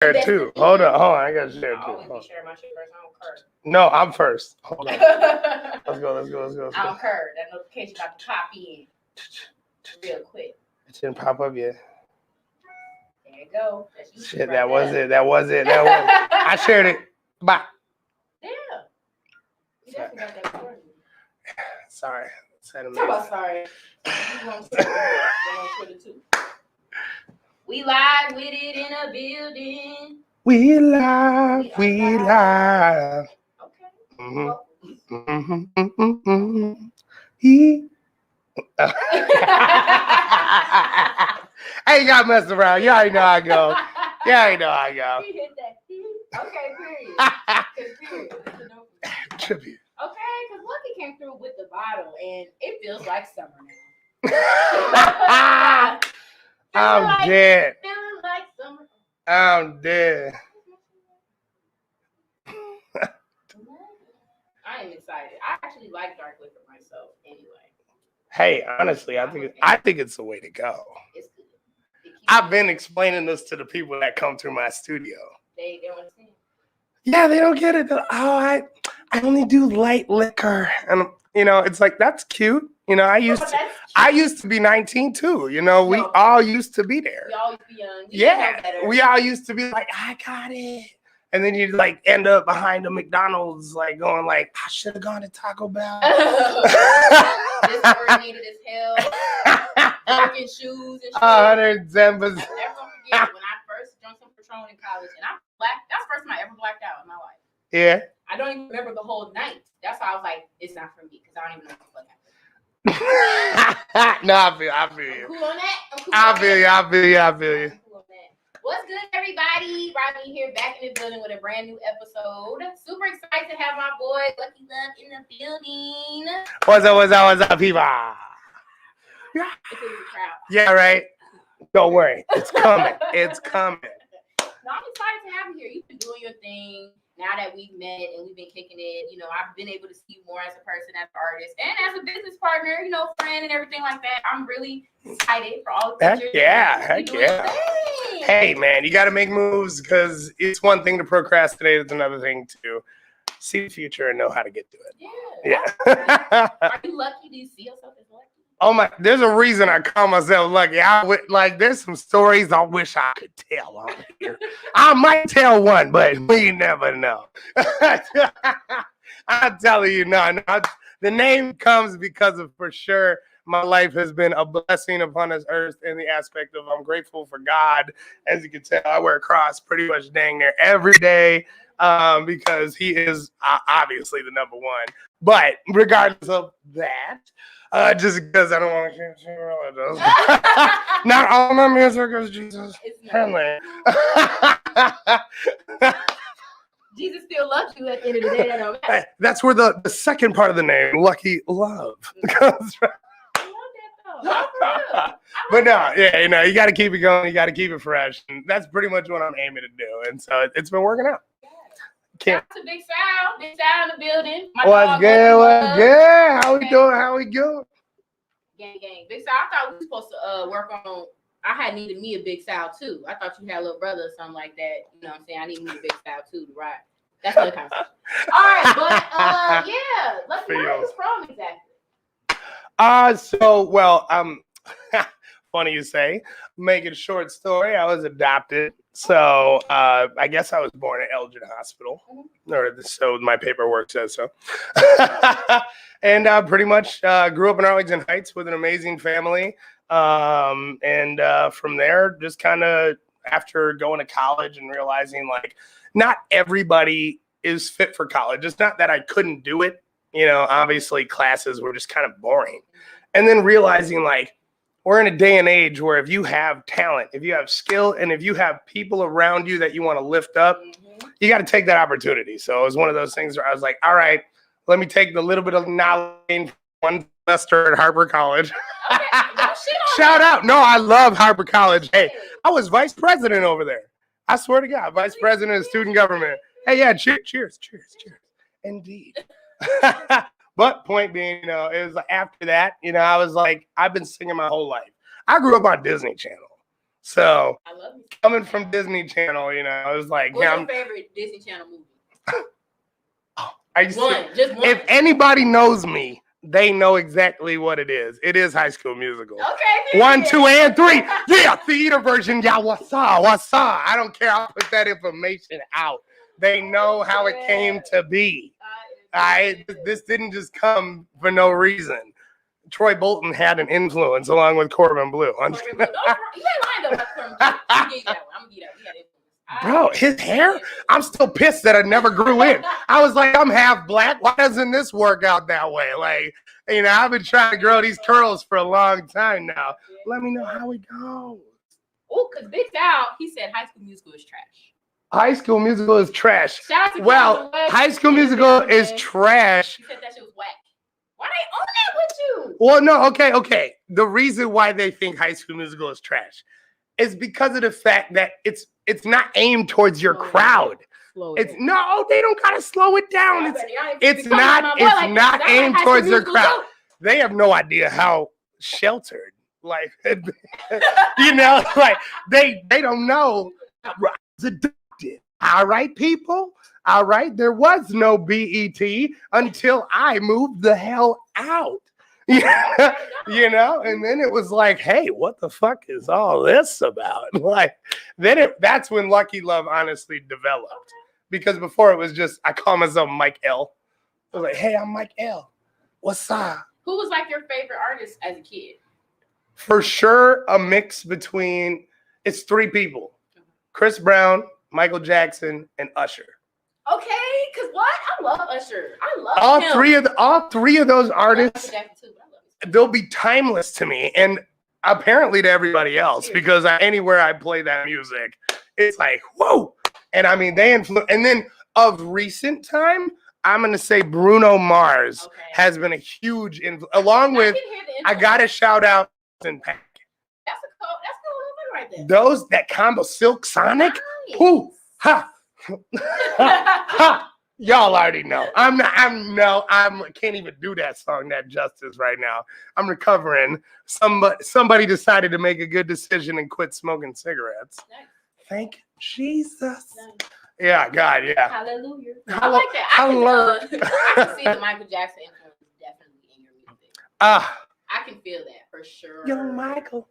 share it too. Hold on. I gotta share it I too. always be sharing my shit first. I don't curse. No, I'm first. Hold on. Let's go. I don't curse. That notification about to pop in real quick. It didn't pop up yet. There you go. Shit, that was it. I shared it. Bye. Yeah. You definitely got that recording. Sorry. Sorry. We live with it in a building. We live. Okay. I ain't got to mess around. You already know how I go. He hit that. Okay, period. Tribute. Okay, because Lucky came through with the bottle, and it feels like summer now. I'm dead. Feeling like summer. I'm dead. I am excited. I actually like dark liquor myself anyway. Hey, honestly, I think it's the way to go. It's good. I've been explaining this to the people that come through my studio. They don't understand. Yeah, they don't get it. I only do light liquor, and it's like that's cute. I used to be 19 too. We all used to be there. We all used to be young. We all used to be like, I got it. And then you'd like end up behind a McDonald's, like going like, I should have gone to Taco Bell. Disoriented as hell. Broken shoes and shit. 110%. Never gonna forget when I first drank some Patron in college, and that's the first time I ever blacked out in my life. Yeah. I don't even remember the whole night. That's why I was like, it's not for me, because I don't even know what the fuck happened. No, I feel you. Cool on that? I feel you. What's good, everybody? Rodney here, back in the building with a brand new episode. Super excited to have my boy Lucky Love in the building. What's up, people? Yeah, right. Don't worry, it's coming. No, I'm excited to have you here. You've been doing your thing. Now that we've met and we've been kicking it, I've been able to see you more as a person, as an artist, and as a business partner, friend and everything like that. I'm really excited for all the Heck yeah. Hey, man, you got to make moves because it's one thing to procrastinate. It's another thing to see the future and know how to get to it. Yeah. Are you lucky? Do you see yourself as lucky? Oh my! There's a reason I call myself lucky. There's some stories I wish I could tell on here. I might tell one, but we never know. I'm telling you, no. The name comes because of, for sure, my life has been a blessing upon this earth in the aspect of I'm grateful for God. As you can tell, I wear a cross pretty much dang near every day because he is obviously the number one. But regardless of that, just because I don't want to change religions. Not all my music is Jesus. Jesus still loves you at the end of the day. That don't matter. That's where the second part of the name, Lucky Love, comes from. But no, yeah, you got to keep it going. You got to keep it fresh. And that's pretty much what I'm aiming to do. And so it's been working out. Shout out to Big Sal in the building. What's good? How we doing? Gang. Big Sal, I thought we were supposed to work on. I had needed me a Big Sal too. I thought you had a little brother or something like that. You know what I'm saying? I need me a Big Sal too, right? That's another conversation. All right, but yeah, let's know where you're from exactly. Funny you say. Make it a short story. I was adopted. So I guess I was born at Elgin Hospital, or so my paperwork says so. And pretty much grew up in Arlington Heights with an amazing family. And from there, just kind of after going to college and realizing like not everybody is fit for college. It's not that I couldn't do it. Obviously classes were just kind of boring. And then realizing like, we're in a day and age where if you have talent, if you have skill, and if you have people around you that you want to lift up, you got to take that opportunity. So it was one of those things where I was like, all right, let me take the little bit of knowledge from one semester at Harper College. Okay, Shout out. No, I love Harper College. Hey, I was vice president over there. I swear to God, vice president of student government. Hey, yeah, cheers. Indeed. But point being, it was after that, I was like, I've been singing my whole life. I grew up on Disney Channel. So I love you. coming from Disney Channel, you know, it was like, What's yeah, your favorite Disney Channel movie? I used One, just one. if anybody knows me, they know exactly what it is. It is High School Musical. Okay. 1, 2, and 3. Yeah, theater version. Yeah, what's up? What's up? I don't care. I'll put that information out. They know how it came to be. This didn't just come for no reason. Troy Bolton had an influence along with Corbin Blue. You ain't lying though about Corbin Blue. I'm gonna give you that one. I'm gonna give you that. We had it. Bro, his hair, I'm still pissed that it never grew in. I was like, I'm half black. Why doesn't this work out that way? Like, you know, I've been trying to grow these curls for a long time now. Let me know how it goes. Oh, because Big Al, he said High School Musical is trash. High School Musical is trash. Shout out to Well, Kevin West. High School Musical is trash. He said that shit was whack. Why they own that with you? Well, no, okay. The reason why they think High School Musical is trash is because of the fact that it's not aimed towards your crowd. It's no, they don't gotta slow it down. It's not aimed towards their crowd. They have no idea how sheltered, like, you know, like they don't know. I was adopted. All right, people. All right, there was no BET until I moved the hell out. You know, and then it was like, hey, what the fuck is all this about? Like, that's when Lucky Love honestly developed. Because before it was just, I call myself Mike L. I was like, hey, I'm Mike L. What's up? Who was like your favorite artist as a kid? For sure, a mix between, it's 3 people. Chris Brown, Michael Jackson, and Usher. Okay, because what? I love Usher. I love all him. All three of those artists, they'll be timeless to me, and apparently to everybody else, because anywhere I play that music, it's like, whoa. And I mean, they influence. And then of recent time, I'm going to say Bruno Mars has been a huge influence, along with, I got to shout out and Pack. That's cool right there. Those, that combo, Silk Sonic, whoo, ha. Ha! Y'all already know. I can't even do that song that justice right now. I'm recovering. Somebody decided to make a good decision and quit smoking cigarettes. Nice. Thank Jesus. Nice. Yeah, God, yeah. Hallelujah. I like that. I can see the Michael Jackson influence definitely in your music. I can feel that for sure. Young Michael.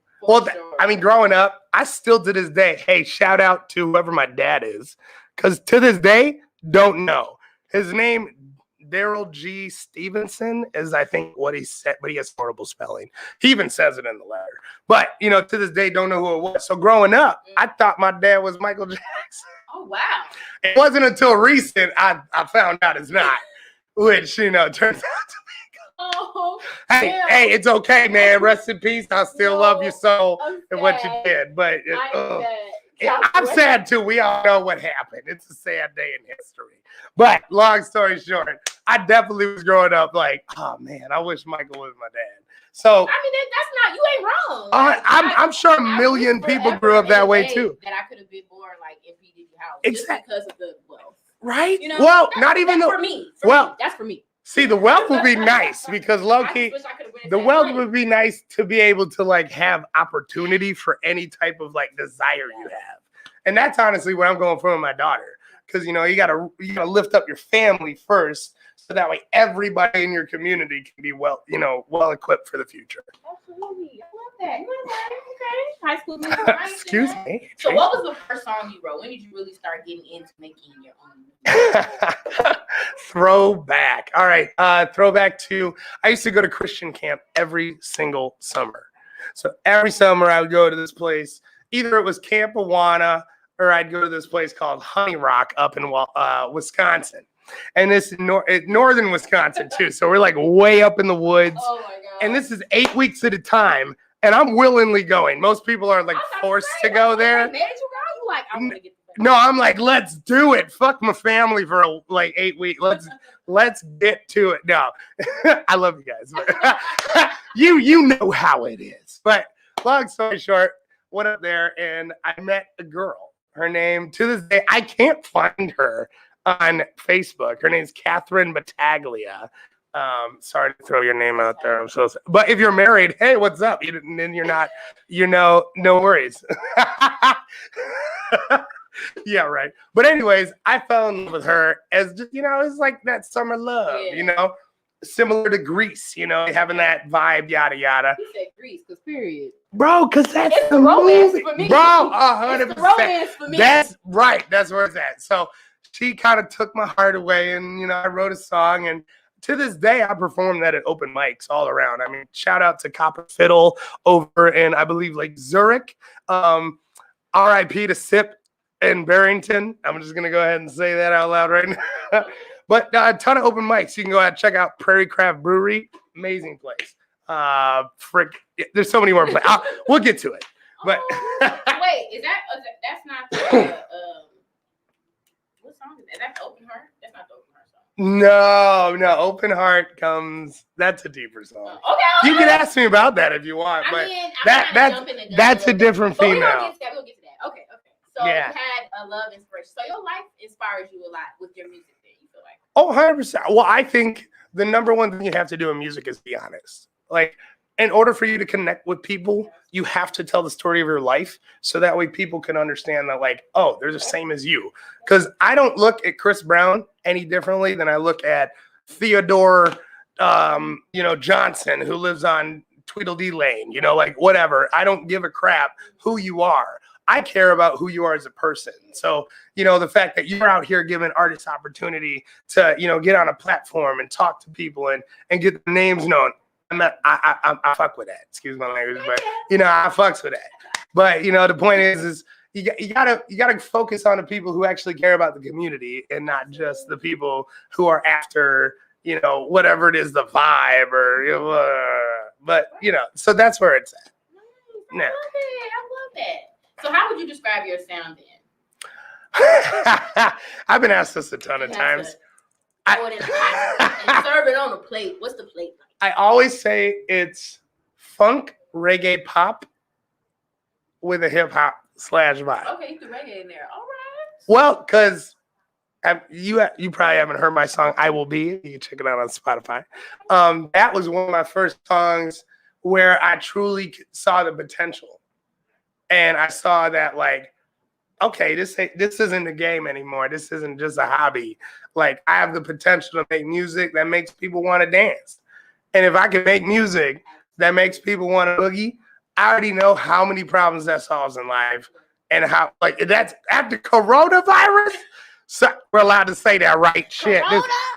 I mean, growing up, I still to this day, hey, shout out to whoever my dad is. Because to this day, don't know. His name, Daryl G. Stevenson, is I think what he said, but he has horrible spelling. He even says it in the letter. But, you know, to this day, don't know who it was. So growing up, I thought my dad was Michael Jackson. Oh, wow. It wasn't until recent I found out it's not, which, you know, turns out to be. Oh, hey, it's okay, man. Rest in peace. I still love your soul and what you did. But I'm sad too. We all know what happened. It's a sad day in history. But long story short, I definitely was growing up like, oh man, I wish Michael was my dad. So I mean, that's not, you ain't wrong. Like, I'm sure a million people grew up that way too. That I could have been born like in P. Diddy house exactly. Just because of the wealth. Right? You know, well, not even for me. That's for me. See, the wealth would be nice because low-key, the wealth would be nice to be able to like have opportunity for any type of like desire you have. And that's honestly what I'm going for with my daughter. Because, you know, you gotta lift up your family first so that way everybody in your community can be well equipped for the future. Absolutely. I love that. Okay. High School Musical. Excuse me. So what was the first song you wrote? When did you really start getting into making your own? Throwback. All right. Throwback to, I used to go to Christian camp every single summer. So every summer I would go to this place. Either it was Camp Awana or I'd go to this place called Honey Rock up in Wisconsin. And this is northern Wisconsin too. So we're like way up in the woods. Oh my God. And this is 8 weeks at a time. And I'm willingly going. Most people are like forced to go there. Made you go? You like, I'm gonna get no, I'm like, let's do it. Fuck my family for like 8 weeks. Let's get to it. No, I love you guys. But you know how it is. But long story short, went up there and I met a girl. Her name, to this day, I can't find her on Facebook. Her name's Catherine Battaglia. Sorry to throw your name out there. I'm so sorry. But if you're married, hey, what's up? Then you're not, no worries. Yeah, right. But anyways, I fell in love with her as just, it's like that summer love, similar to Grease, having that vibe, yada yada. He said Grease, because period. Bro, because that's it's the romance movie. For me. Bro, 100%. It's the romance for me. That's right. That's where it's at. So she kind of took my heart away, and I wrote a song, and to this day I perform that at open mics all around. I mean, shout out to Copper Fiddle over in, I believe, like Zurich. R.I.P. to Sip in Barrington. I'm just gonna go ahead and say that out loud right now. But a ton of open mics. You can go ahead and check out Prairie Craft Brewery. Amazing place. There's so many more places. We'll get to it. But wait, that's not the what song is that? Is that the Open Heart? That's not the Open Heart song. No, Open Heart comes. That's a deeper song. Okay. You can ask me about that if you want, but that's a different female. We'll get to that. Okay. So yeah. You had a love inspiration. So your life inspires you a lot with your music. Then you feel like. Oh, 100%. Well, I think the number one thing you have to do in music is be honest. Like, in order for you to connect with people, you have to tell the story of your life, so that way people can understand that, like, oh, they're the same as you. Because I don't look at Chris Brown any differently than I look at Theodore, Johnson, who lives on Tweedledee Lane. Like, whatever. I don't give a crap who you are. I care about who you are as a person. So, the fact that you're out here giving artists opportunity to, get on a platform and talk to people and get their names known. I fuck with that. Excuse my language, but I fucks with that. But the point is you gotta focus on the people who actually care about the community and not just the people who are after whatever it is, the vibe or but so that's where it's at. I love that. So how would you describe your sound then? I've been asked this a ton of times. And serve it on a plate. What's the plate like? I always say it's funk, reggae, pop with a hip hop / vibe. Okay, you threw reggae in there. All right. Well, because you probably haven't heard my song "I Will Be." You can check it out on Spotify. That was one of my first songs where I truly saw the potential, and I saw that, like, okay, this isn't a game anymore. This isn't just a hobby. Like, I have the potential to make music that makes people want to dance. And if I can make music that makes people want to boogie, I already know how many problems that solves in life, and how, like, that's after coronavirus. So we're allowed to say that, right? Shit.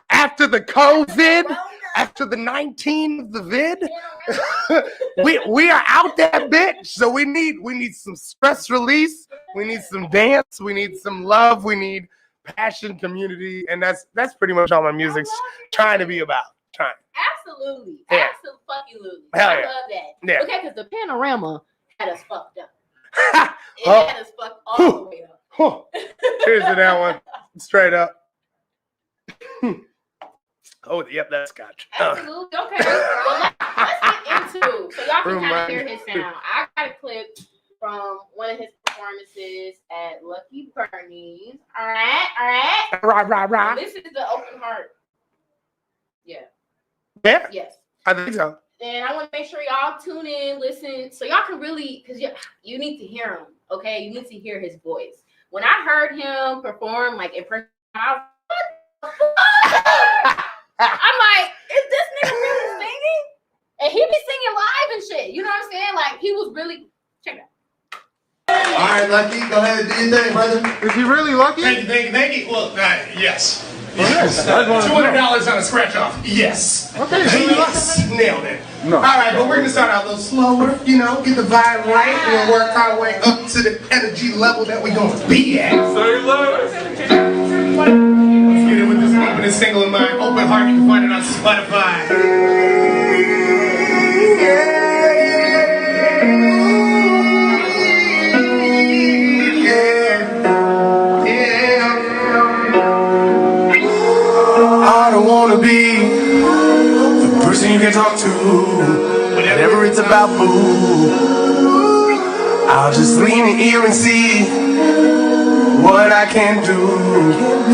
After the COVID, after the 19 of the vid, we are out that bitch. So we need some stress release. We need some dance. We need some love. We need passion, community, and that's pretty much all my music's trying to be about. Absolutely. Yeah. Absolutely. Hell I yeah. love that. Yeah. Okay, because the panorama had us fucked up. It had us fucked all the way up. Cheers to that one. Straight up. Oh, yep, that's scotch. Absolutely. Okay. Well, let's get into, so y'all can kind of hear his sound. I got a clip from one of his performances at Lucky Bernie's. All right. Rah. This is the Open Heart. Yeah. Yeah? Yes. I think so. And I want to make sure y'all tune in, listen, so y'all can really, because you need to hear him, okay? You need to hear his voice. When I heard him perform, like, in person, I was like, I'm like, is this nigga really singing? And he be singing live and shit. You know what I'm saying? Like, he was really, check it out. All right, Lucky, go ahead and do your thing, brother. Is he really lucky? Thank you. Well, yes. Yes. $200 on a scratch off. Yes. Okay, so Yes. Nailed it. No. All right, but we're going to start out a little slower, get the vibe right, and work our way up to the energy level that we're going to be at. Let's get in with this opening single in mind, Open Heart. You can find it on Spotify. I don't wanna be the person you can talk to whenever it's about food. I'll just lean an ear and see what I can do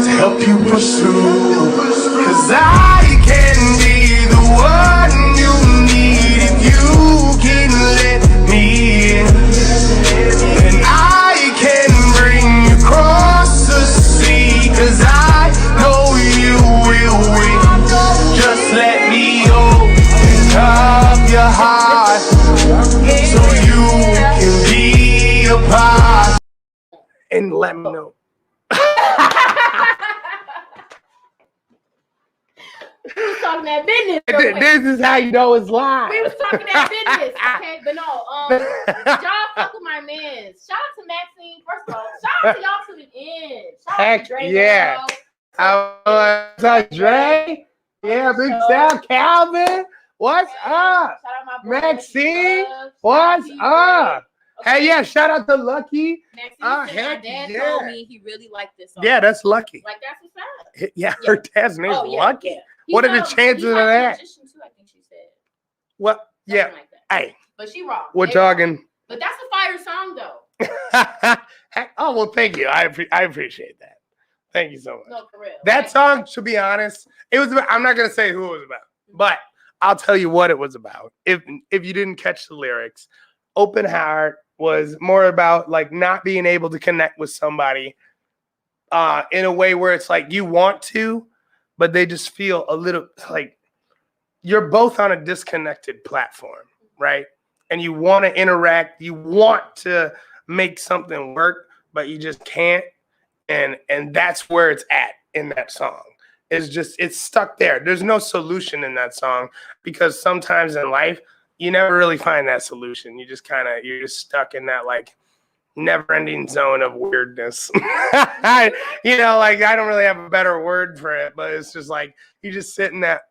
to help you push through. 'Cause I can be one you need if you can let me in. And I can bring you across the sea, 'cause I know you will win. Just let me open up your heart so you can be a part. And let me know. We was talking that business. real quick. This is how you know it's live. We was talking that business, okay? But no, y'all fuck with my mans. Shout out to Maxine. First of all, shout out to y'all to the end. Shout out Heck to Dre. yeah. What's up, Dre? Yeah, big sound, Calvin. What's up? Shout out my boy, Maxine, Love. what's Shout out up? to you, Dre. Hey, yeah, shout out to Lucky. Maxine Oh, said my heck dad yeah. told me he really liked this song. Yeah, that's Lucky. Like, that's what's up. Yeah, her dad's name's Lucky. Yeah. What are the He's chances like of a that? magician too, I think she said. What? Yeah. Something like that. Hey, But she raw. we're They raw. talking. But that's a fire song, though. Oh, well, thank you. I appreciate that. Thank you so much. No, for real. That song, to be honest, it was about, I'm not going to say who it was about, but I'll tell you what it was about. If you didn't catch the lyrics, Open Heart was more about like not being able to connect with somebody in a way where it's like you want to, but they just feel a little like you're both on a disconnected platform, right? And you want to interact, you want to make something work, but you just can't. And that's where it's at in that song. It's stuck there. There's no solution in that song because sometimes in life you never really find that solution. You're just stuck in that like never-ending zone of weirdness. Like I don't really have a better word for it, but it's just like you just sit in that,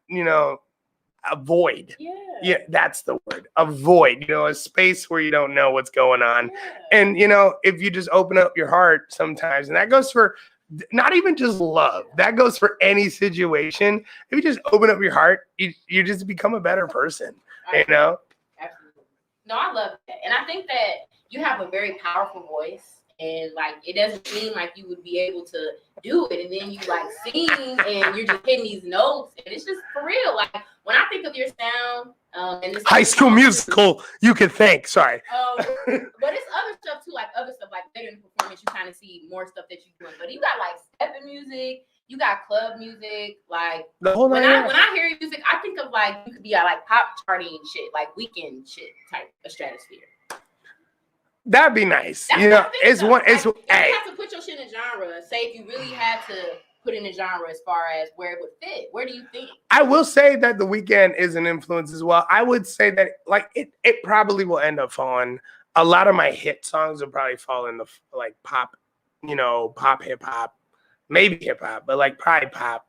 a void. Yeah, that's the word. A void, a space where you don't know what's going on. Yeah. And if you just open up your heart sometimes, and that goes for not even just love, that goes for any situation. If you just open up your heart, you just become a better person. Absolutely. No, I love that. And I think that you have a very powerful voice, and like it doesn't seem like you would be able to do it, and then you like sing and you're just hitting these notes, and it's just for real. Like when I think of your sound, and this High School Musical, you can thank. Sorry. but it's other stuff too, like other stuff, like later in the performance, you kind of see more stuff that you're doing. But you got like stepping music, you got club music, like The whole when night. I hear music, I think of like you could be at like pop charting shit, like weekend shit type of stratosphere. That'd be nice. That's what I think It's of. one. Like, It's if hey. you have to put your shit in a genre. Say if you really had to put in a genre as far as where it would fit, where do you think? I will say that The Weeknd is an influence as well. I would say that like it probably will end up falling. A lot of my hit songs will probably fall in the like pop, pop hip hop, maybe hip hop, but like probably pop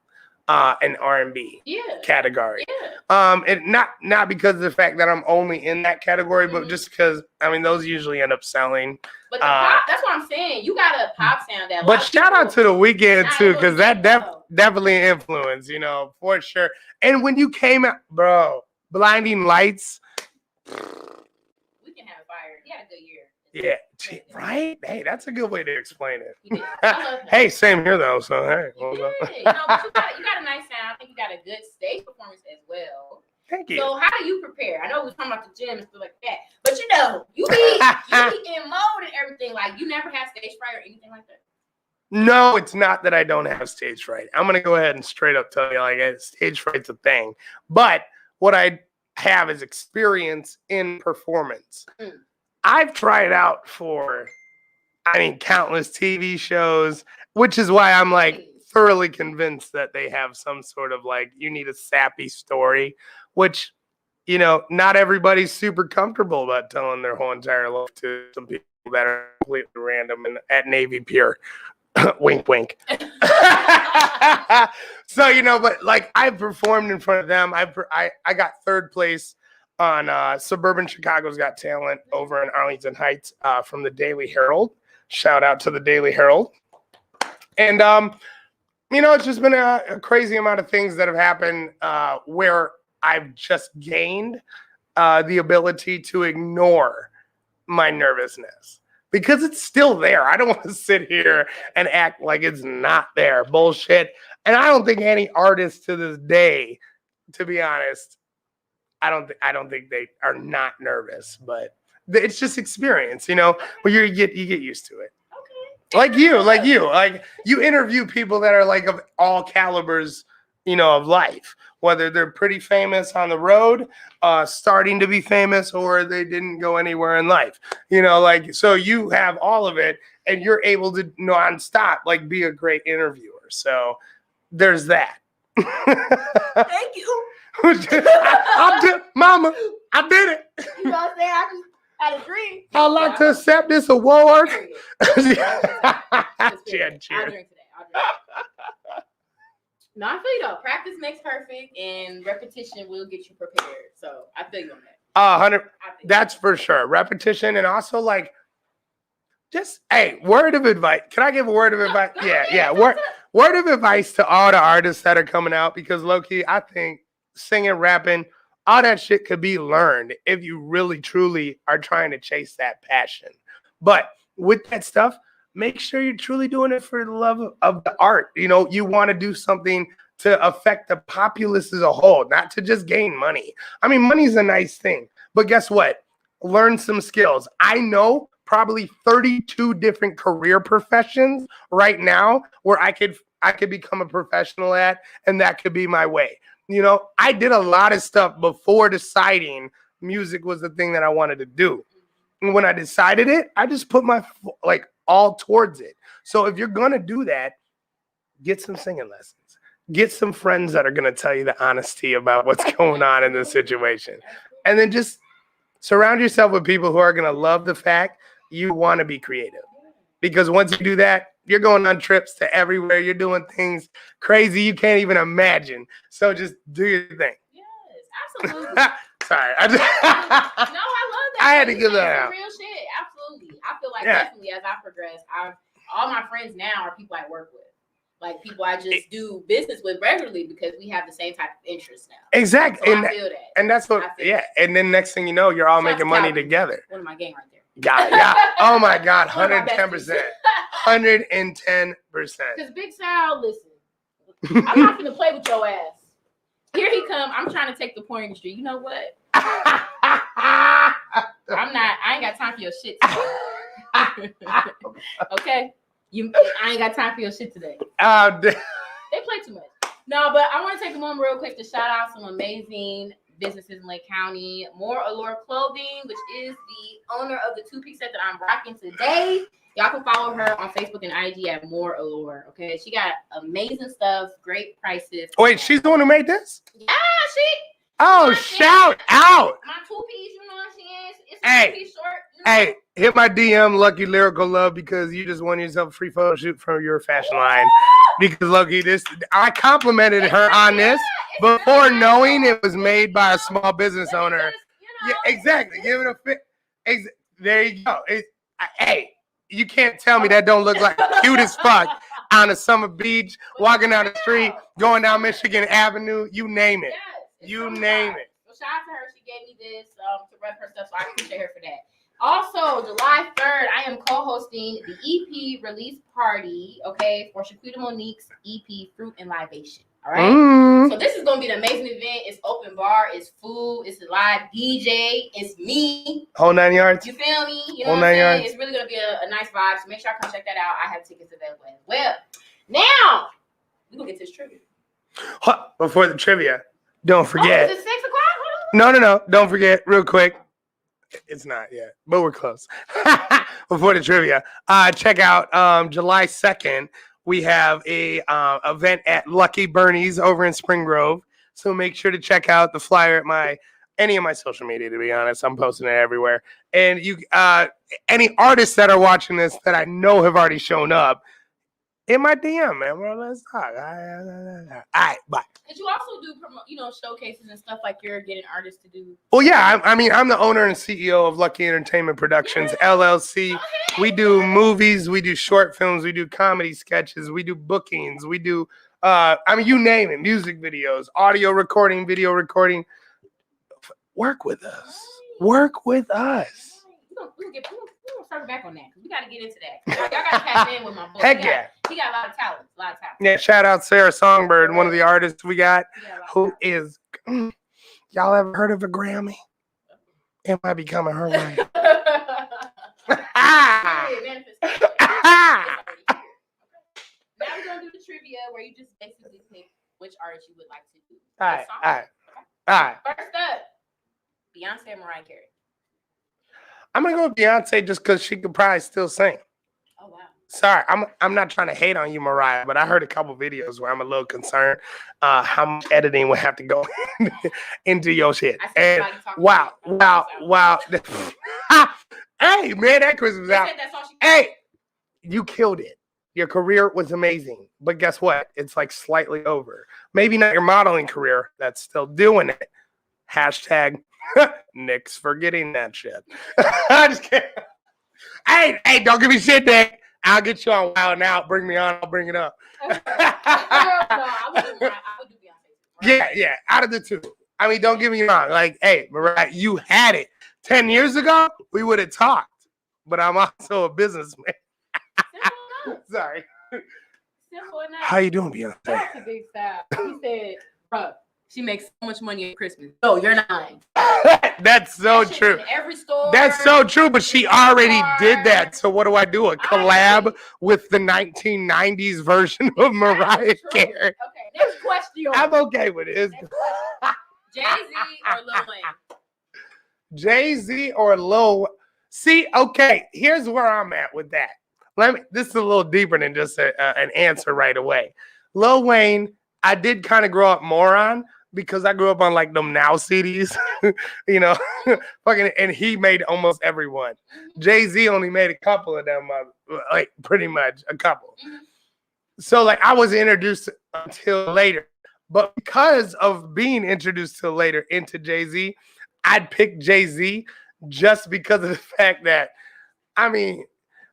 and R&B category. Yeah. And not because of the fact that I'm only in that category, but just because those usually end up selling. But the pop, that's what I'm saying. You got a pop sound that. But shout out to The Weeknd not too, able because to that know. definitely influenced, for sure. And when you came out, bro, Blinding Lights. We can have fire. He had a good year. Yeah, right? Hey, that's a good way to explain it. He did. I love him. Hey, same here though. So hey, You what's up? did. But you got a nice sound. I think you got a good stage performance as well. Thank you. So how do you prepare? I know we're talking about the gym and stuff like that, but you be in mode and everything. Like you never have stage fright or anything like that. No, it's not that I don't have stage fright. I'm gonna go ahead and straight up tell you, like, stage fright's a thing. But what I have is experience in performance. I've tried out for, countless TV shows, which is why I'm like thoroughly convinced that they have some sort of like, you need a sappy story, which, not everybody's super comfortable about telling their whole entire life to some people that are completely random and at Navy Pier. Wink, wink. So, but like I've performed in front of them. I got third place on Suburban Chicago's Got Talent over in Arlington Heights from the Daily Herald. Shout out to the Daily Herald. And, it's just been a crazy amount of things that have happened where I've just gained the ability to ignore my nervousness. Because it's still there. I don't want to sit here and act like it's not there. Bullshit. And I don't think any artist to this day to be honest, I don't think they are not nervous, but it's just experience, you know, where you get used to it. Okay. Like you interview people that are like of all calibers, you know, of life, whether they're pretty famous on the road, starting to be famous, or they didn't go anywhere in life, you know, like, so you have all of it and you're able to nonstop, like, be a great interviewer. So there's that. Thank you. I did, Mama, I did it. You know what I'm saying? I just had a dream. I'd like to accept this award. Period. Cheer, I'll cheer. drink today. No, I feel you though. Practice makes perfect, and repetition will get you prepared. So I feel you on that. 100. I feel That's for sure. Repetition, and also like, just word of advice. Can I give a word of advice? Go Yeah, ahead. yeah. Word of advice to all the artists that are coming out, because low-key, I think singing, rapping, all that shit could be learned if you really truly are trying to chase that passion. But with that stuff, make sure you're truly doing it for the love of the art. You know, you want to do something to affect the populace as a whole, not to just gain money. I mean, money's a nice thing, but guess what? Learn some skills. I know probably 32 different career professions right now where I could become a professional at, and that could be my way. You know, I did a lot of stuff before deciding music was the thing that I wanted to do. And when I decided it, I just put my all towards it. So if you're going to do that, get some singing lessons. Get some friends that are going to tell you the honesty about what's going on in the situation. And then just surround yourself with people who are going to love the fact you want to be creative. Because once you do that, you're going on trips to everywhere. You're doing things crazy you can't even imagine. So just do your thing. Yes, absolutely. Sorry. No, I love that. I had to You give said that some out. real shit. Absolutely. I feel like Yeah. definitely as I progress, all my friends now are people I work with. Like people I just do business with regularly because we have the same type of interests now. Exactly. So And, I feel that. and that's what, I feel yeah. that. And then next thing you know, you're all Shout out making to money Calvin. together. One of my gang right there. Yeah. Oh my God. One of my 110%. 110%. Because Big Sal, listen, I'm not gonna play with your ass. Here he come. I'm trying to take the point industry. You know what? I ain't got time for your shit today. Okay? I ain't got time for your shit today. They play too much. No, but I want to take a moment real quick to shout out some amazing businesses in Lake County. More Allure Clothing, which is the owner of the two-piece set that I'm rocking today. Y'all can follow her on Facebook and IG at More Allure. Okay, she got amazing stuff, great prices. Wait, she's the one who made this? Yeah, she. Oh, shout out. My two-piece, you know what she is? It's Hey. a two-piece short. You know? Hey, hit my DM, Lucky Lyrical Love, because you just won yourself a free photo shoot from your fashion line. Because Lucky, I complimented her on this before knowing it was made by a small business owner. Yeah, exactly. Give it a fit. There you go. Hey, you can't tell me that don't look like cute as fuck on a summer beach, walking down the street, going down Michigan Avenue. You name it. Yes, You name it. So shout out to her. She gave me this to rep her stuff, so I appreciate her for that. Also, July 3rd, I am co-hosting the EP release party, okay, for Shaquita Monique's EP Fruit and Libation. All right. Mm. So this is gonna be an amazing event. It's open bar, it's food, it's a live DJ, it's me. Whole 9 yards. You feel me? You know Whole what I'm 9 saying? yards. It's really gonna be a nice vibe. So make sure I come check that out. I have tickets available as well. Now we gonna get to this trivia. Before the trivia, don't forget. Oh, is it 6 o'clock? No. Don't forget, real quick. It's not yet, but we're close. Before the trivia, check out July 2nd. We have a event at Lucky Bernie's over in Spring Grove. So make sure to check out the flyer at any of my social media. To be honest, I'm posting it everywhere. And you, any artists that are watching this that I know have already shown up, in my DM, man. Bro, let's talk. All right, bye. Did you also do showcases and stuff like you're getting artists to do? Well, yeah, I mean, I'm the owner and CEO of Lucky Entertainment Productions, LLC. We do movies, we do short films, we do comedy sketches, we do bookings, we do, you name it, music videos, audio recording, video recording. Work with us. Work with us. We're gonna We're gonna circle back on that because we got to get into that. Y'all got to tap in with my boy. Heck yeah. He got a lot of talent. Yeah, shout out Sarah Songbird, one of the artists we got, He got a lot of who talent. is, y'all ever heard of a Grammy? Am I becoming her wife? Period, manifestation. It's already here. Now we're gonna do the trivia where you just basically pick which artist you would like to do. All the right, song. all right, all right. First up, Beyonce and Mariah Carey. I'm gonna go with Beyonce just because she could probably still sing. Oh wow. Sorry, I'm not trying to hate on you, Mariah, but I heard a couple videos where I'm a little concerned how much editing would have to go into your shit. I see And somebody talking wow. Hey, man, that Christmas They out. said that's all she Hey, you killed it. Your career was amazing. But guess what? It's like slightly over. Maybe not your modeling career. That's still doing it. Hashtag Nick's forgetting that shit. I'm just kidding. Hey, don't give me shit, Nick. I'll get you on Wild 'N Out. Bring me on. I'll bring it up. I would do Beyonce. Yeah. Out of the two. I mean, don't get me wrong. Like, hey, Mariah, you had it. 10 years ago, we would have talked. But I'm also a businessman. Simple enough. Sorry. Simple enough. How you doing, Beyonce? That's a big style. He said, bro, she makes so much money at Christmas. No, you're not lying. That's so That shit's true. in every store. That's so true, but she already did that. So what do I do? A collab Honestly. with the 1990s version of Mariah True. Carey? Okay, next question. I'm okay with it. Next question. Jay-Z or Lil Wayne? Jay-Z or Lil? See, okay, here's where I'm at with that. This is a little deeper than just an answer right away. Lil Wayne, I did kind of grow up more on because I grew up on like them Now CDs, you know, fucking, and he made almost every one. Jay-Z only made a couple of them, like pretty much a couple. So like I was introduced until later, but because of being introduced till later into Jay-Z, I'd pick Jay-Z just because of the fact that, I mean,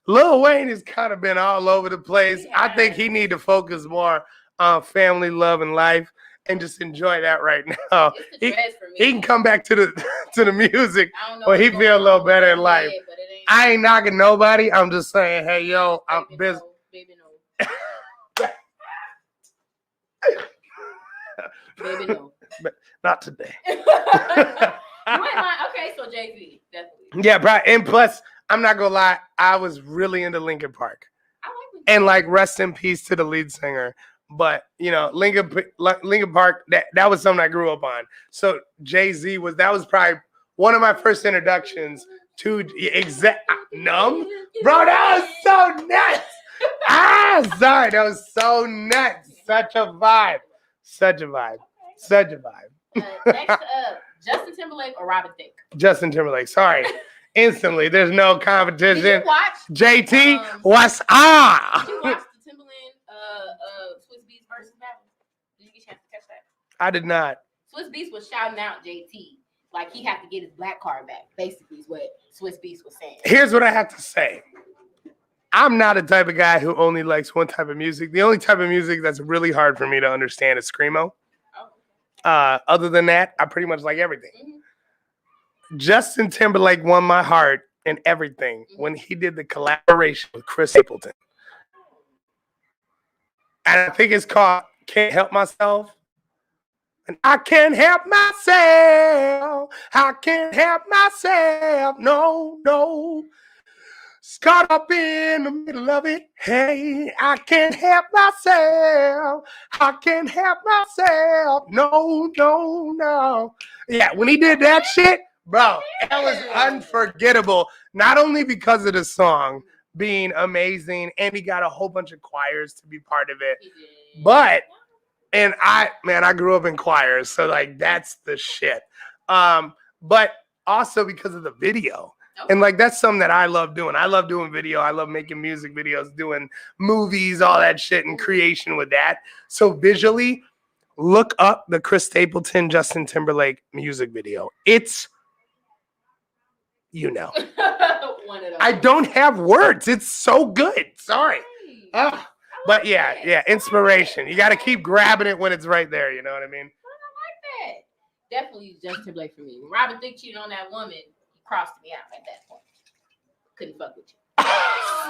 Lil Wayne has kind of been all over the place. I think he need to focus more on family, love, and life, and just enjoy that right now. It's the dress for me. He can come back to the music, I don't know or he what's feel a going little on better with in my life. head, but it ain't- I ain't knocking nobody. I'm just saying, hey, yo, I'm Baby, busy. no, baby, no. Baby, no. Not today. You ain't lying. Okay, so Jay-Z, definitely. Yeah, bro. And plus, I'm not gonna lie, I was really into Linkin Park. I like when And like, rest in peace to the lead singer. But you know, Linkin Park, that was something I grew up on. So Jay-Z was probably one of my first introductions to Numb. Bro, that was so nuts. Sorry, that was so nuts. Such a vibe. Such a vibe. Such a vibe. Next up, Justin Timberlake or Robin Thicke? Justin Timberlake. Sorry. Instantly. There's no Did you competition. watch? JT, what's Did you up? watch the Timberland Swiss Beats versus battle? Did you get a chance to catch that? I did not. Swiss Beats was shouting out JT like he had to get his black card back. Basically, is what Swiss Beats was saying. Here's what I have to say. I'm not a type of guy who only likes one type of music. The only type of music that's really hard for me to understand is screamo. Oh. Other than that, I pretty much like everything. Mhm. Justin Timberlake won my heart and everything when he did the collaboration with Chris Stapleton. And I think it's called Can't Help Myself. And I can't help myself. I can't help myself. No. Caught up in the middle of it. Hey, I can't help myself. I can't help myself. No. Yeah, when he did that shit, bro, that was unforgettable. Not only because of the song being amazing, and he got a whole bunch of choirs to be part of it, He did. but I grew up in choirs, so like that's the shit. But also because of the video. And like that's something that I love doing. I love doing video. I love making music videos, doing movies, all that shit, and creation with that. So visually, look up the Chris Stapleton, Justin Timberlake music video. It's, One of those. I don't have words. It's so good. Sorry. But yeah, inspiration. You got to keep grabbing it when it's right there. You know what I mean? I like that. Definitely Justin Timberlake for me. When Robin Thicke cheated on that woman, he crossed me out at that point. couldn't fuck with you.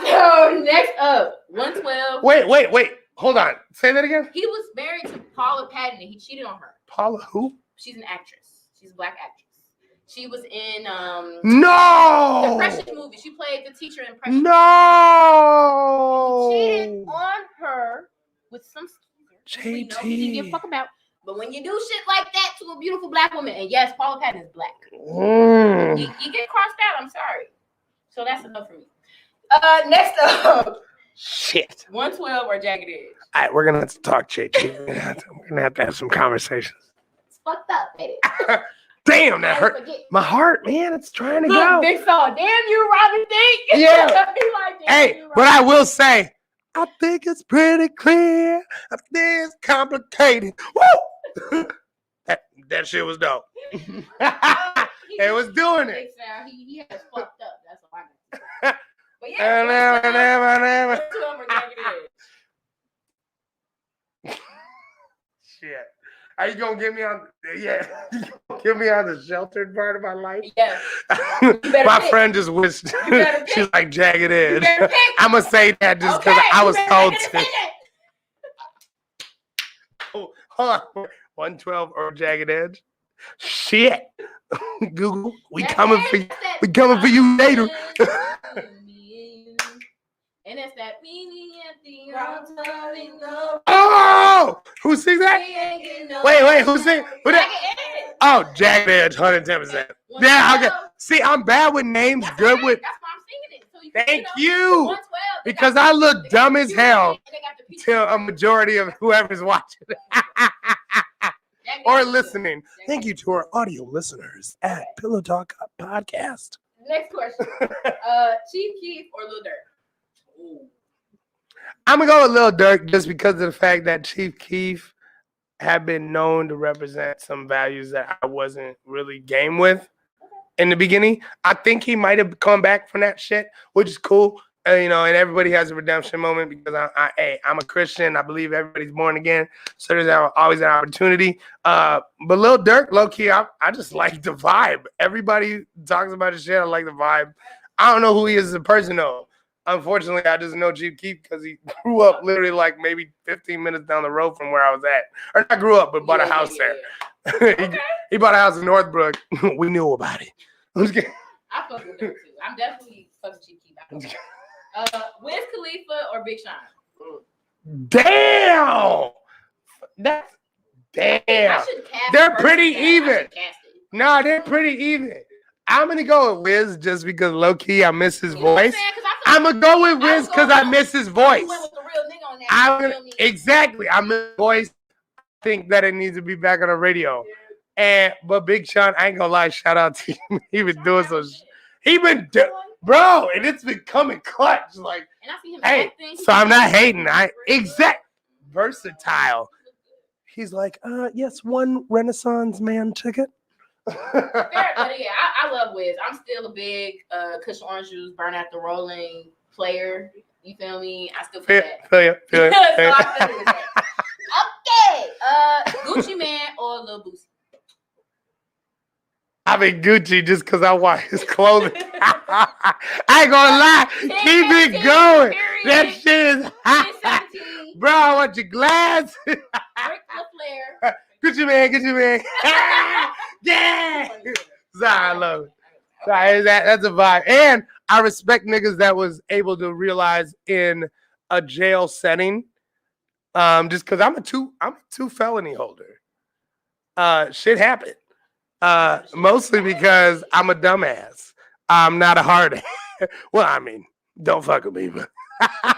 So next up, 112. Wait. Hold on. Say that again. He was married to Paula Patton and he cheated on her. Paula who? She's an actress. She's a black actress. She was in the No. Precious movie. She played the teacher in Precious. No. He cheated on her with some skeezer. We know he didn't give a JT. fuck about. But when you do shit like that to a beautiful black woman, and yes, Paula Patton is black, Mm. you get crossed out. I'm sorry. So that's enough for me. Next up, Shit. 112 or Jagged Edge. All right, we're gonna have to talk, JT. We're gonna have to have some conversations. It's fucked up, baby. Damn, that hurt. Forget. My heart, man, it's trying to Look, go. Big Saw. Damn you, Robin Thicke. Yeah. He like, damn Hey, you, but Robin. I will say, I think it's pretty clear. I think it's complicated. Woo! that shit was dope. He It was doing it. Big Sound. He has fucked up. That's all I know. But yeah, And never. 112 or Jagged Edge. Shit. Are you gonna get me on? Yeah, you gonna get me on the sheltered part of my life. Yeah. My pick. friend just wished. better She's like Jagged You Edge. better pick. I'm gonna say that just because Okay, I you was better told make a to. decision. Oh, hold on. 112 or Jagged Edge? Shit. Google, we That coming is for you. that We coming for you later. And it's that meaning at the altar. Oh, who sings that? Wait, who sing? Who that? Oh, Jagged Edge, 110%. Yeah, okay. See, I'm bad with names, good with. That's why I'm singing it. So you can, Thank you. you. 112, they Because got I the- look they got dumb the as Peter hell and they got the Peter to a Pan. majority of whoever's watching Jagged or Edge. listening. Jagged Thank you Edge. to our audio listeners at Pillow Talk Podcast. Next question. Chief Keef or Lil Durk? Ooh. I'm gonna go with Lil Durk just because of the fact that Chief Keef had been known to represent some values that I wasn't really game with in the beginning. I think he might have come back from that shit, which is cool. And everybody has a redemption moment because I'm a Christian. I believe everybody's born again, so there's always an opportunity. But Lil Durk, low key, I just like the vibe. Everybody talks about his shit. I like the vibe. I don't know who he is as a person though. Unfortunately, I just know Chief Keef because he grew up literally like maybe 15 minutes down the road from where I was at. Or not grew up, but bought a house there. He bought a house in Northbrook. We knew about it. I'm just kidding. I fuck with them too. I'm definitely fucking Chief Keef. Wiz Khalifa or Big Sean? Damn. That's damn. I should cast They're the person pretty that I even. should cast it. Nah, they're pretty even. I'm gonna go with Wiz just because low key I miss his You know what I'm voice. saying? 'Cause I feel I'm gonna go with I Wiz was because going I miss his You voice. went with the real nigga on that. I'm You gonna, feel me? exactly. I miss his voice. I think that it needs to be back on the radio. But Big Sean, I ain't gonna lie, shout out to him. He been doing some. He been bro, and it's been coming clutch. Like, And I see him hey, acting. so I'm not hating. Versatile. He's like, yes, one Renaissance man ticket. But yeah, I love Wiz. I'm still a big Kush Orange Juice, Burn After Rolling player. You feel me? I still feel that. Feel you. So I feel with that. Okay. Gucci Man or Lil Boosie? I mean Gucci just because I want his clothing. I ain't gonna lie. Keep it going. That shit is hot. 2017, Bro, I want your glass. Ric Flair. Gucci man. Yeah. Sorry, I love it. Sorry, that's a vibe. And I respect niggas that was able to realize in a jail setting. Just because I'm a two felony holder. Shit happened. Mostly because I'm a dumbass. I'm not a hard ass. Well, I mean, don't fuck with me, but Shout out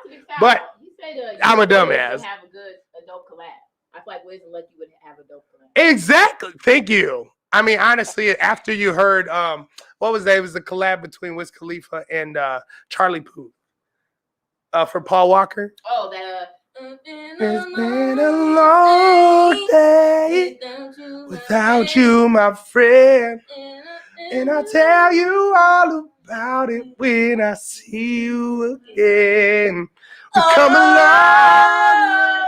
to Big Sal. But You said, I'm a Wiz dumbass. would have a good adult collab. I feel like Wiz and Lucky would have a dope collab. exactly. Thank you. I mean, honestly, after you heard what was that? It was a collab between Wiz Khalifa and Charlie Puth. For Paul Walker. Oh, that It's been a long day without you, my friend. And I'll tell you all about it when I see you again. We'll come along.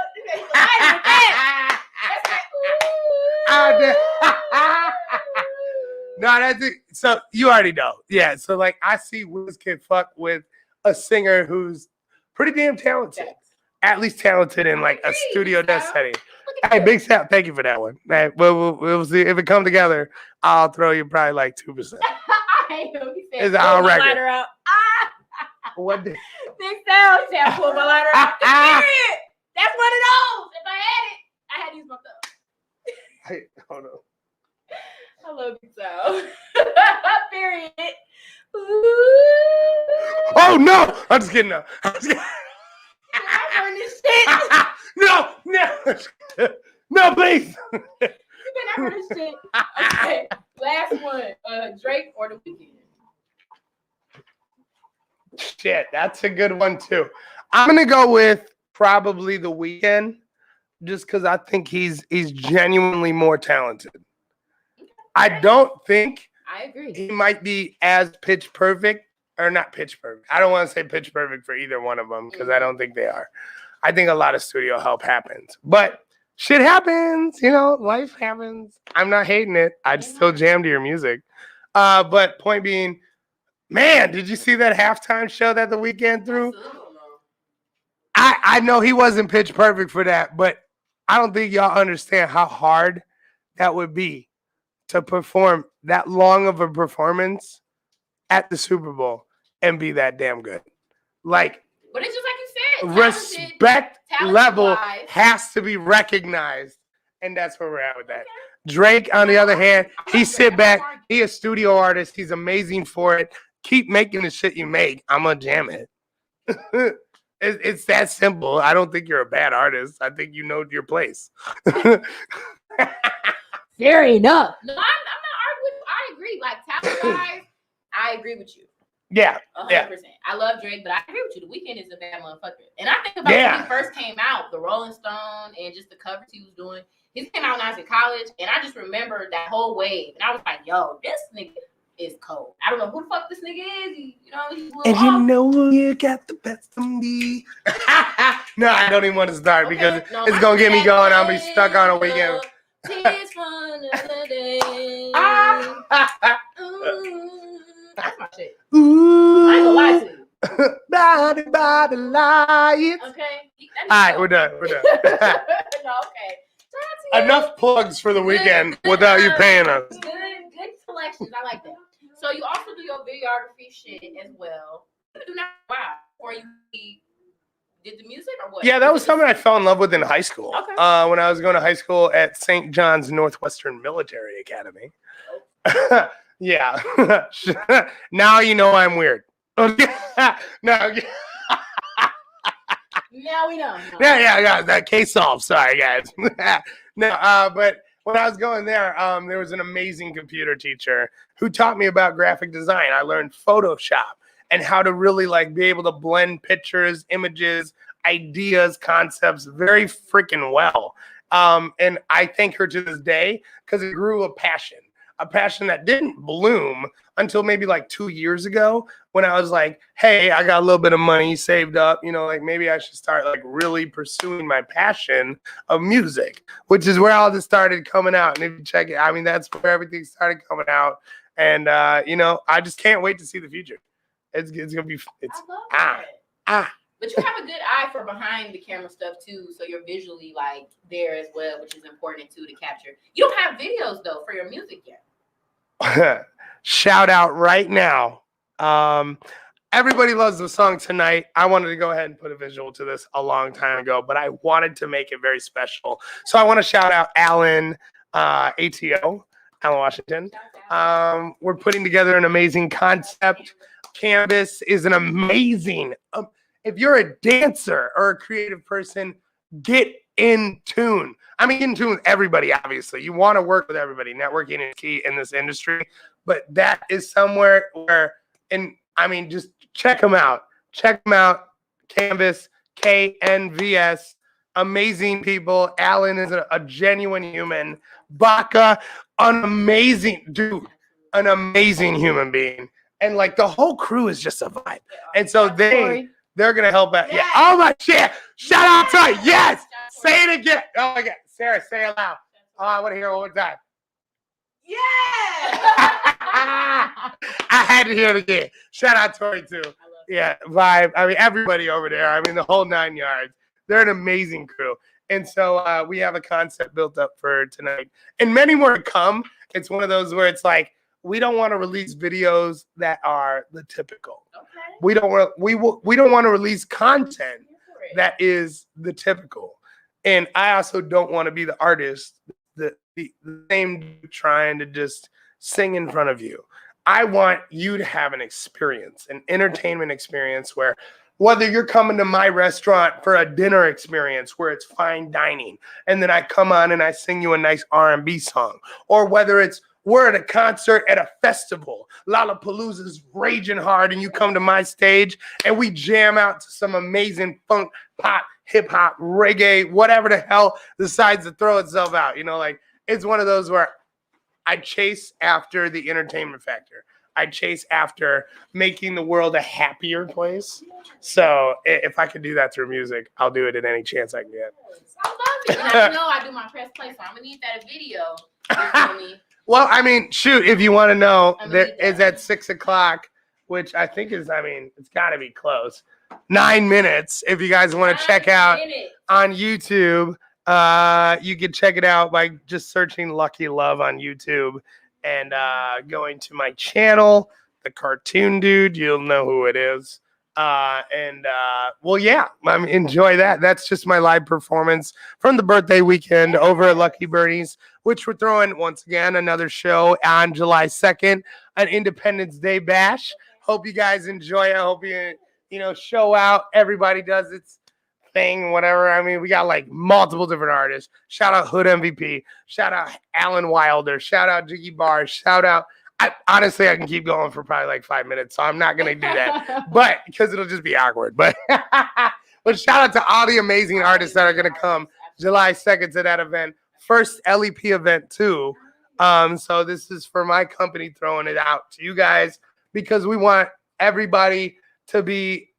No, that's it. So you already know. Yeah. So like I see WizKid fuck with a singer who's pretty damn talented. At least talented in like a studio desk setting. Hey, Big Sal, thank you for that one. Hey, we'll see if it come together. I'll throw you probably like 2%. It's our record. What did Big Sal said, pull my lighter out. Period. That's one of those. If I had to use my thumb. Hey, hold on. I love Big Sal. Period. Ooh. Oh no! I'm just kidding. No, I'm just kidding. I burn this shit. No, no, please. You better not burn this shit. Okay, last one. Drake or The Weeknd? Shit, that's a good one too. I'm gonna go with probably The Weeknd, just because I think he's genuinely more talented. I don't think I agree. he might be as pitch perfect, or not pitch perfect. I don't want to say pitch perfect for either one of them because I don't think they are. I think a lot of studio help happens, but shit happens, life happens. I'm not hating it. I'd still jam to your music. But point being, man, did you see that halftime show that The Weeknd threw? I know he wasn't pitch perfect for that, but I don't think y'all understand how hard that would be to perform that long of a performance at the Super Bowl and be that damn good. Like, but it's just like you said, respect level talent-wise. has to be recognized, and that's where we're at with that. Drake, on the other hand, he sit back. He a studio artist. He's amazing for it. Keep making the shit you make. I'm gonna jam it. It's that simple. I don't think you're a bad artist. I think you know your place. Fair enough. No, I'm not arguing with you. I agree. Like, talent-wise, I agree with you. Yeah. 100%. Yeah. I love Drake, but I agree with you. The Weeknd is a bad motherfucker. And I think about when he first came out, the Rolling Stone and just the covers he was doing. He came out when I was in college, and I just remember that whole wave. And I was like, yo, this nigga is cold. I don't know who the fuck this nigga is. He's a little and off. you know you got the best of me. No, I don't even want to start because it's going to get me going. I'll be stuck on a weekend. Tears from another day. That's my shit. Ooh. I ain't gonna lie to you. By the lights. Okay. All right, we're done. No, okay. Enough plugs for the weekend without you paying us. Good selections. I like that. So you also do your videography shit as well. You do not or you did the music or what? Yeah, that was something I fell in love with in high school. Okay. When I was going to high school at St. John's Northwestern Military Academy. Yeah. Now you know I'm weird. No. Now we know. Yeah. That case solved. Sorry, guys. No, but when I was going there, there was an amazing computer teacher who taught me about graphic design. I learned Photoshop and how to really be able to blend pictures, images, ideas, concepts very freaking well. And I thank her to this day because it grew a passion that didn't bloom until maybe 2 years ago when I was like, hey, I got a little bit of money saved up, maybe I should start really pursuing my passion of music, which is where all this started coming out. And if you check it, that's where everything started coming out. And, I just can't wait to see the future. It's going to be, I love that. But you have a good eye for behind the camera stuff too, so you're visually there as well, which is important too to capture. You don't have videos though for your music yet. Shout out right now. Everybody loves the song Tonight. I wanted to go ahead and put a visual to this a long time ago, but I wanted to make it very special. So I want to shout out Alan, ATO, Alan Washington. We're putting together an amazing concept. Canvas is an amazing, if you're a dancer or a creative person, get in tune. Get in tune with everybody, obviously. You want to work with everybody. Networking is key in this industry. But that is somewhere where, just check them out. Check them out. Canvas, KNVS. Amazing people. Alan is a genuine human. Baca, an amazing dude. An amazing human being. And the whole crew is just a vibe. And so they're going to help out. Yeah. Oh my shit. Shout out to it. Yes. Say it again. Oh my God. Sarah, say it loud. Oh, I want to hear it one more time. Yeah. I had to hear it again. Shout out Tori too. I love it. Yeah, Vibe. I mean, everybody over there. I mean, the whole 9 yards. They're an amazing crew. And so we have a concept built up for tonight, and many more to come. It's one of those where it's like we don't want to release videos that are the typical. Okay. We don't want we don't want to release content Here for it. that is the typical. And I also don't want to be the artist, the same dude trying to just sing in front of you. I want you to have an experience, an entertainment experience where whether you're coming to my restaurant for a dinner experience where it's fine dining, and then I come on and I sing you a nice R&B song, or whether it's we're at a concert at a festival, Lollapalooza's raging hard, and you come to my stage and we jam out to some amazing funk, pop, hip hop, reggae, whatever the hell decides to throw itself out. You know, like it's one of those where I chase after the entertainment factor. I chase after making the world a happier place. So if I could do that through music, I'll do it at any chance I can get. I love it. And I know I do my press play, so I'm gonna need that video. You feel me? Well, I mean, shoot, if you want to know, I'm there gonna need is that. at 6 o'clock, which I think is, I mean, it's got to be close. 9 minutes. If you guys want to check out on YouTube, you can check it out by just searching Lucky Love on YouTube and going to my channel, The Cartoon Dude. You'll know who it is. Well, yeah, enjoy that. That's just my live performance from the birthday weekend over at Lucky Bernie's, which we're throwing once again another show on July 2nd, an Independence Day bash. Hope you guys enjoy it. I hope you show out. Everybody does its thing, whatever. I mean, we got like multiple different artists. Shout out Hood MVP. Shout out Alan Wilder. Shout out Jiggy Bar. Shout out. Honestly, I can keep going for probably like 5 minutes, so I'm not going to do that. But because it'll just be awkward. But shout out to all the amazing artists that are going to come July 2nd to that event. First LEP event too. So this is for my company throwing it out to you guys because we want everybody to be,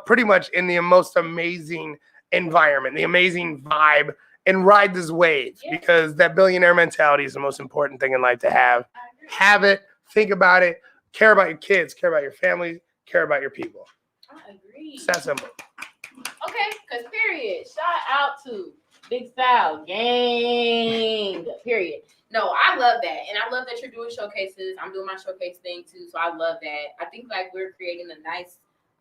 pretty much in the most amazing environment, the amazing vibe, and ride this wave because that billionaire mentality is the most important thing in life to have. Have it, think about it, care about your kids, care about your family, care about your people. I agree. It's that simple. Okay, because period. Shout out to Big Style Gang. Period. No, I love that. And I love that you're doing showcases. I'm doing my showcase thing too. So I love that. I think like we're creating a nice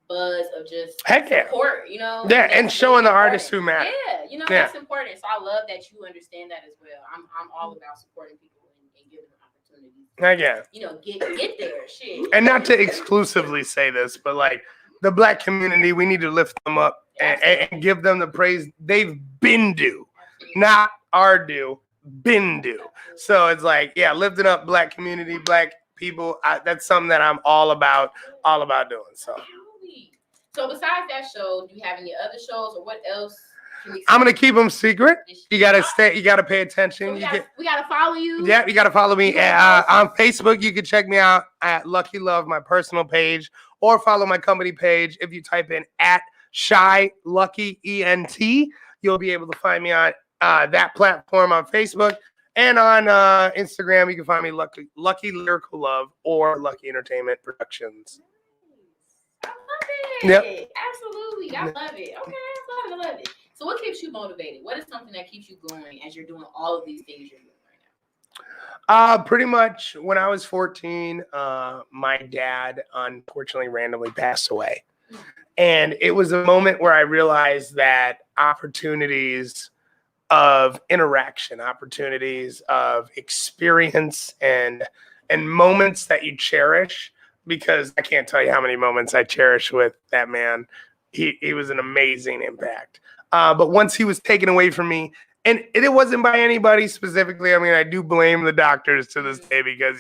buzz of just Heck yeah. support, Yeah, that's and showing the really artists who important. matter. Yeah, that's important. So I love that you understand that as well. I'm all about supporting people and giving them opportunities. Heck yeah. Get there. Shit. And not to exclusively say this, but like the Black community, we need to lift them up and give them the praise they've been due. Not are due, been due. So it's like, yeah, lifting up Black community, Black people. That's something that I'm all about doing. So besides that show, do you have any other shows or what else? I'm gonna keep them secret. You gotta stay. You gotta pay attention. So we gotta follow you. Yeah, you gotta follow me on Facebook. You can check me out at Lucky Love, my personal page, or follow my company page. If you type in at Shy Lucky ENT, you'll be able to find me on that platform on Facebook and on Instagram. You can find me Lucky Lyrical Love or Lucky Entertainment Productions. I love it. Yep. Absolutely. I love it. Okay, I love it. So what keeps you motivated? What is something that keeps you going as you're doing all of these things you're doing right now? Pretty much when I was 14, my dad unfortunately randomly passed away. And it was a moment where I realized that opportunities of interaction, opportunities of experience and moments that you cherish, because I can't tell you how many moments I cherish with that man. He was an amazing impact. But once he was taken away from me, and it wasn't by anybody specifically. I mean, I do blame the doctors to this day because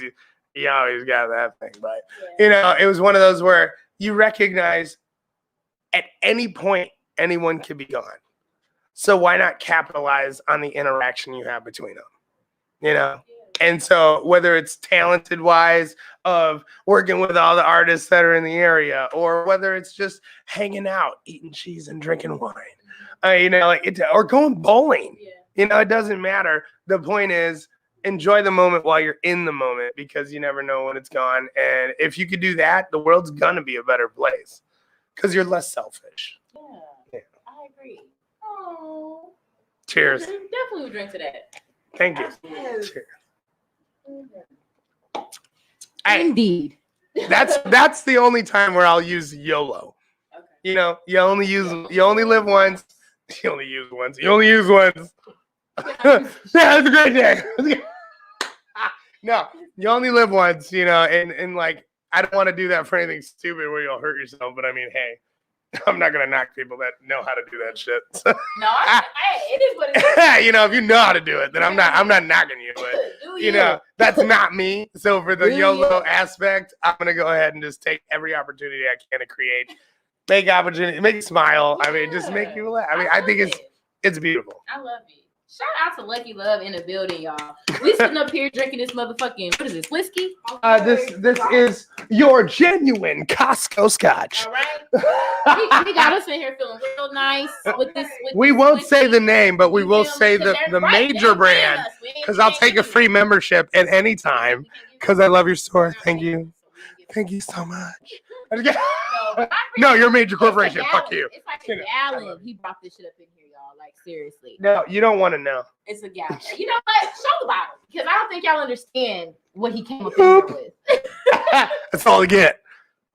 he always got that thing. But, it was one of those where you recognize at any point, anyone could be gone. So why not capitalize on the interaction you have between them, And so whether it's talented wise of working with all the artists that are in the area, or whether it's just hanging out, eating cheese and drinking wine, or going bowling, it doesn't matter. The point is enjoy the moment while you're in the moment because you never know when it's gone. And if you could do that, the world's gonna be a better place because you're less selfish. Yeah, I agree. Oh, Cheers. definitely would drink to that. Thank you. Yes. Cheers. Hey, Indeed. that's the only time where I'll use YOLO. Okay. You know, you only live once. You only use once. You only use once. Yeah, that's a great day. No, you only live once, you know, and like I don't want to do that for anything stupid where you'll hurt yourself. But I mean, hey, I'm not gonna knock people that know how to do that shit. So, No, it is what it is. you know, if you know how to do it, then I'm not knocking you. But Do you know, that's not me. So for the Do YOLO you? aspect, I'm gonna go ahead and just take every opportunity I can to create, make opportunity, make you smile. I mean, just make people laugh. I mean, I think love it's beautiful. I love it. Shout out to Lucky Love in the building, y'all. We sitting up here drinking this motherfucking, what is this, whiskey? This is your genuine Costco Scotch. All right. We got us in here feeling real nice with this. We won't whiskey. say the name, but we You will feel me? say 'Cause the they're right, they major ain't paying brand us. We ain't- because we I'll ain't take a giving free you- membership at any time we can't give because you- I love your store. We're not Thank giving you. so we ain't giving Thank you so much. No, No, you're a major it's a corporation. Fuck gallon. you. It's like You a know, gallon. He brought this shit up in here, y'all. Like, seriously. No, you don't want to know. It's a gallon. You know what? Show the bottle. Because I don't think y'all understand what he came up in here with. That's all I get.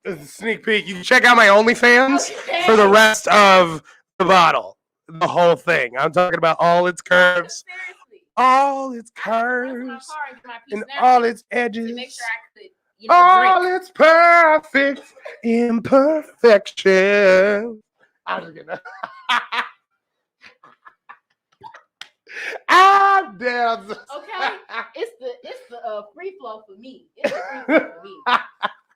This is a sneak peek. You can check out my OnlyFans Okay. for the rest of the bottle. The whole thing. I'm talking about all its curves, Seriously. all its I had to run to my curves, car and get my piece and of all napkin its edges. to make sure I could, All drink. its perfect imperfection. I'm just kidding. Damn. Okay? It's the free flow for me. It's the free flow for me.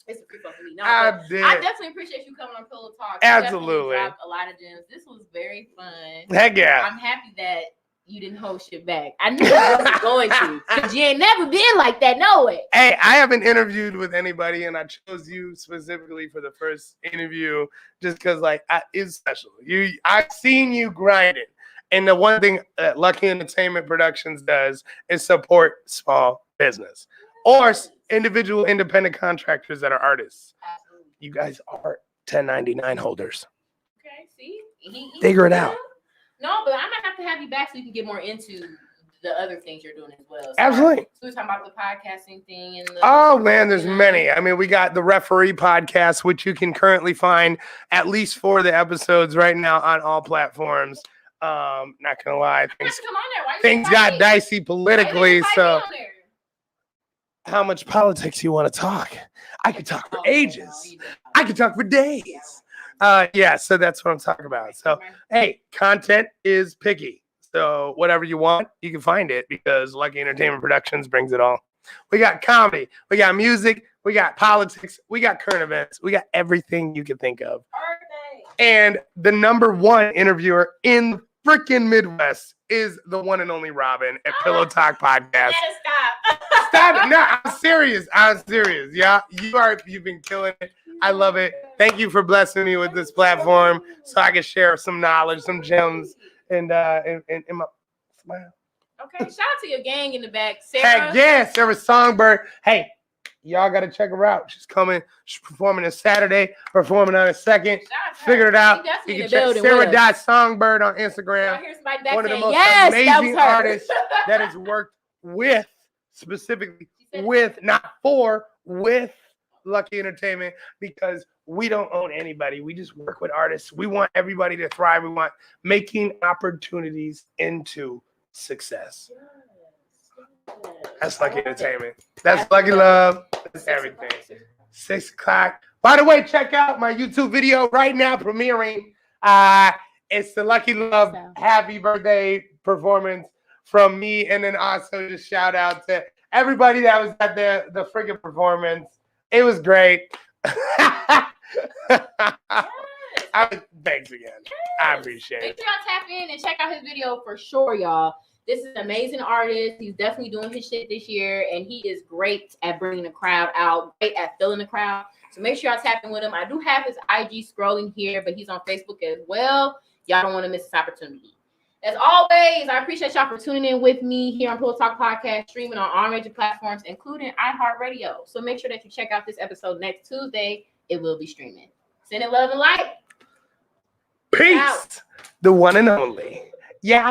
It's a free flow for me. No, I but did. I definitely appreciate you coming on Pillow Talk. You definitely Absolutely. dropped a lot of gems. This was very fun. Heck yeah. I'm happy that you didn't hold shit back. I knew you wasn't going to. Because you ain't never been like that, no way. Hey, I haven't interviewed with anybody, and I chose you specifically for the first interview just because, like, it's special. I've seen you grinding, and the one thing that Lucky Entertainment Productions does is support small business or individual independent contractors that are artists. Absolutely. You guys are 1099 holders. Okay, see? He Figure it out. No, but I might have to have you back so you can get more into the other things you're doing as well. So Absolutely. So we're talking about the podcasting thing and Oh man, there's many. I mean, we got the Referee podcast, which you can currently find at least 4 of the episodes right now on all platforms. Not gonna lie, Come on there. Why you things invite got me? dicey Why you politically. invite me So, on there? how much politics you want to talk? I could talk for Oh, ages. no, you didn't. I could talk for days. Yeah, so that's what I'm talking about. So, hey, content is picky. So whatever you want, you can find it because Lucky Entertainment Productions brings it all. We got comedy, we got music, we got politics, we got current events, we got everything you can think of. Perfect. And the #1 interviewer in the freaking Midwest is the one and only Robin at Pillow Talk Podcast. Gotta stop. Stop it. No, I'm serious. Yeah, you've been killing it. I love it. Thank you for blessing me with this platform so I can share some knowledge, some gems, and in my smile. Okay, shout out to your gang in the back. Sarah. Heck yeah, Sarah Songbird. Hey, y'all gotta check her out. She's coming. She's performing this Saturday, performing on the 2nd. Shout out to her. Figure it out. She definitely You in can the check building with us. Sarah.Songbird on I Instagram. hear somebody back One of the saying, most yes, that was amazing her. artists that has worked with, specifically with, not for, with Lucky Entertainment, because we don't own anybody. We just work with artists. We want everybody to thrive. We want making opportunities into success. That's Lucky Entertainment. That's Lucky Love. That's everything. 6 o'clock. By the way, check out my YouTube video right now premiering. It's the Lucky Love happy birthday performance from me, and then also just shout out to everybody that was at the freaking performance. It was great. Thanks again. I appreciate Make it. sure y'all tap in and check out his video for sure, y'all. This is an amazing artist. He's definitely doing his shit this year, and he is great at bringing the crowd out, great at filling the crowd. So make sure y'all tap in with him. I do have his IG scrolling here, but he's on Facebook as well. Y'all don't want to miss this opportunity. As always, I appreciate y'all for tuning in with me here on Pillow Talk Podcast, streaming on all major platforms, including iHeartRadio. So make sure that you check out this episode next Tuesday. It will be streaming. Sending love and light. Peace. Out. The one and only. Yeah.